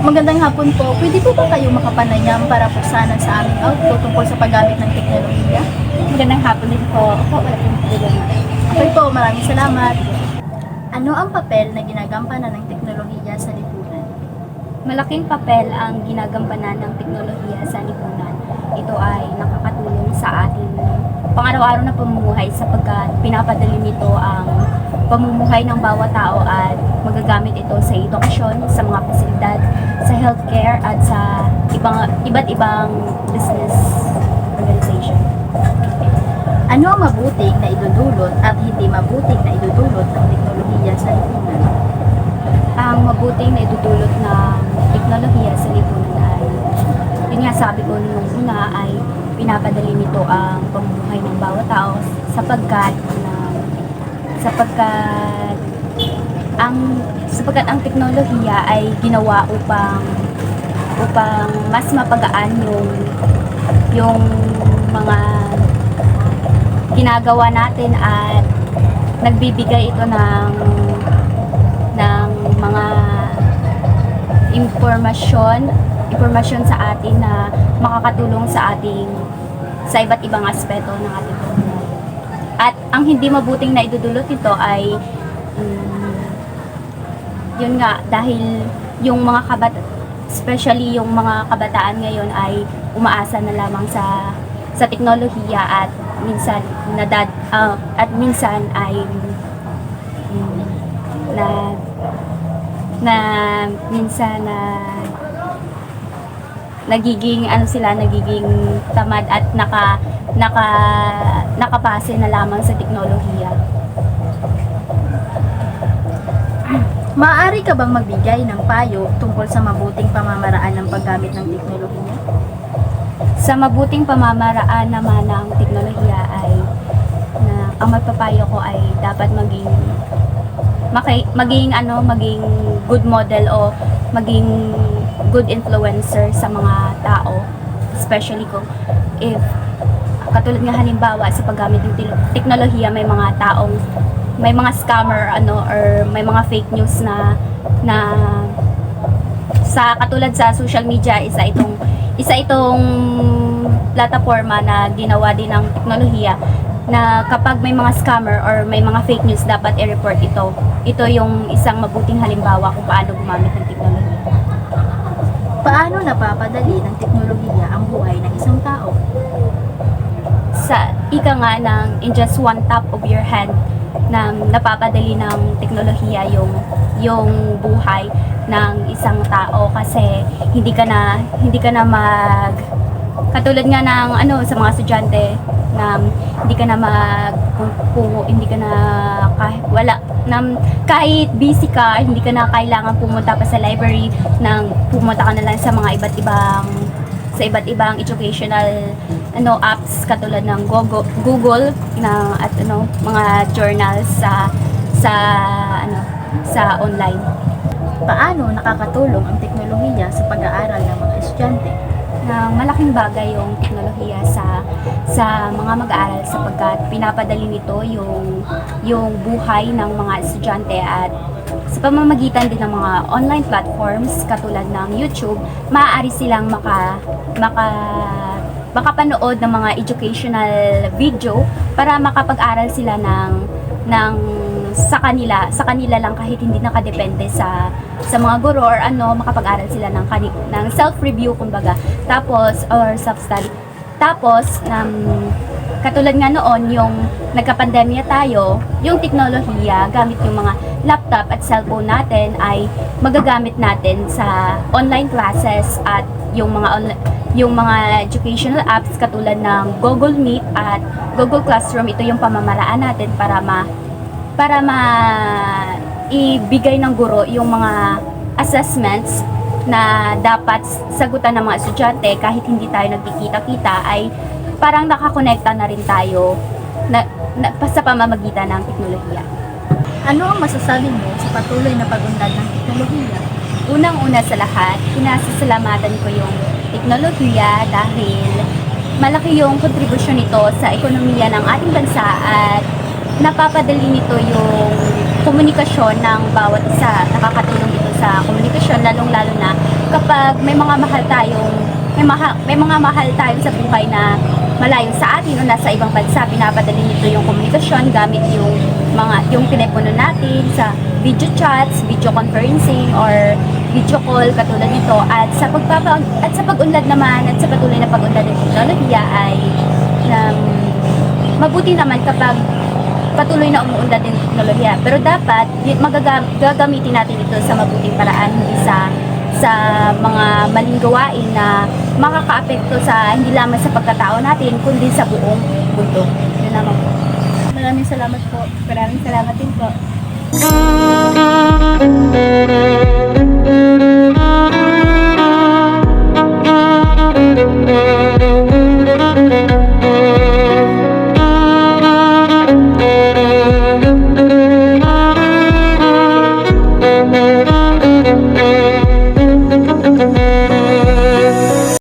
Magandang hapon po. Pwede po ba kayo makapanayam para po sana sa aming output tungkol sa paggamit ng teknolohiya? Magandang hapon din po. Opo, wala pong problema. Okay po, maraming salamat. Ano ang papel na ginagampanan ng teknolohiya sa lipunan? Malaking papel ang ginagampanan ng teknolohiya sa lipunan. Ito ay nakakatulong sa ating pang-araw-araw na pamumuhay sapagkat pinapadali nito ang pamumuhay ng bawat tao at magagamit ito sa edukasyon, sa mga pasilidad, sa healthcare at sa iba't ibang business organization. Ano ang mabuting na idudulot at hindi mabuting na idudulot ng teknolohiya sa lipunan? Ang mabuting na idudulot ng teknolohiya sa lipunan ay, yun nga sabi ko nung una, ay pinapadali nito ang pamumuhay ng bawat tao sapagkat ang teknolohiya ay ginawa upang mas mapagaan yung mga ginagawa natin at nagbibigay ito ng mga impormasyon sa atin na makakatulong sa iba't ibang aspeto ng ating buhay. At ang hindi mabuting na idudulot nito ay yun nga, dahil yung especially yung mga kabataan ngayon ay umaasa na lamang sa teknolohiya at minsan ay nagiging tamad at nakapase na lamang sa teknolohiya. Maaari ka bang magbigay ng payo tungkol sa mabuting pamamaraan ng paggamit ng teknolohiya? Sa mabuting pamamaraan naman ng teknolohiya ay ang magpapayo ko ay dapat maging good model o maging good influencer sa mga tao, especially if katulad nga halimbawa sa paggamit ng teknolohiya, may mga scammer or may mga fake news na katulad sa social media, isa itong plataforma na ginawa din ng teknolohiya na kapag may mga scammer or may mga fake news, dapat i-report ito. Ito yung isang mabuting halimbawa kung paano gumamit ng teknolohiya. Paano napapadali ng teknolohiya ang buhay ng isang tao? Sa ika nga ng in just one tap of your hand na napapadali ng teknolohiya yung buhay ng isang tao kasi hindi ka na katulad nga ng sa mga estudyante na kahit busy ka, hindi ka na kailangan pumunta pa sa library, pumunta ka na lang sa mga iba't ibang educational apps katulad ng Google at mga journals sa online. Paano nakakatulong ang teknolohiya sa pag-aaral ng mga estudyante? Na malaking bagay yung teknolohiya sa mga mag-aaral sapagkat pinapadali nito yung buhay ng mga estudyante at sa pamamagitan din ng mga online platforms katulad ng YouTube, maaari silang makapanood ng mga educational video para makapag-aral sila sa kanila lang kahit hindi nakadepende sa mga guro or makapag-aral sila ng self-review kumbaga, tapos or self-study. Tapos katulad nga noon yung nagka-pandemya tayo, yung teknolohiya gamit yung mga laptop at cellphone natin ay magagamit natin sa online classes at yung mga educational apps katulad ng Google Meet at Google Classroom. Ito yung pamamaraan natin para ibigay ng guro yung mga assessments na dapat sagutan ng mga estudyante kahit hindi tayo nagkikita-kita, ay parang nakakonekta na rin tayo sa pamamagitan ng teknolohiya. Ano ang masasabi mo sa patuloy na pag-unlad ng teknolohiya? Unang-una sa lahat, pinasasalamatan ko yung teknolohiya dahil malaki yung kontribusyon nito sa ekonomiya ng ating bansa at napapadali nito yung komunikasyon ng bawat isa. Nakakatulong ito sa komunikasyon lalong-lalo na kapag kapag may mga mahal tayong may mga mahal tayo sa buhay na malayo sa atin o nasa ibang bansa, pinapadali nito yung komunikasyon gamit yung telepono natin sa video chats, video conferencing or video call katulad nito. At sa pag-unlad naman at sa patuloy na pag-unlad ng teknolohiya ay mabuti naman kapag patuloy na umuunlad din ng teknolohiya. Pero dapat gagamitin natin ito sa mabuting paraan, hindi sa mga maling gawain na makakaapekto sa hindi lamang sa pagkatao natin kundi sa buong mundo. Yun naman po. Maraming salamat po. Maraming salamat din po.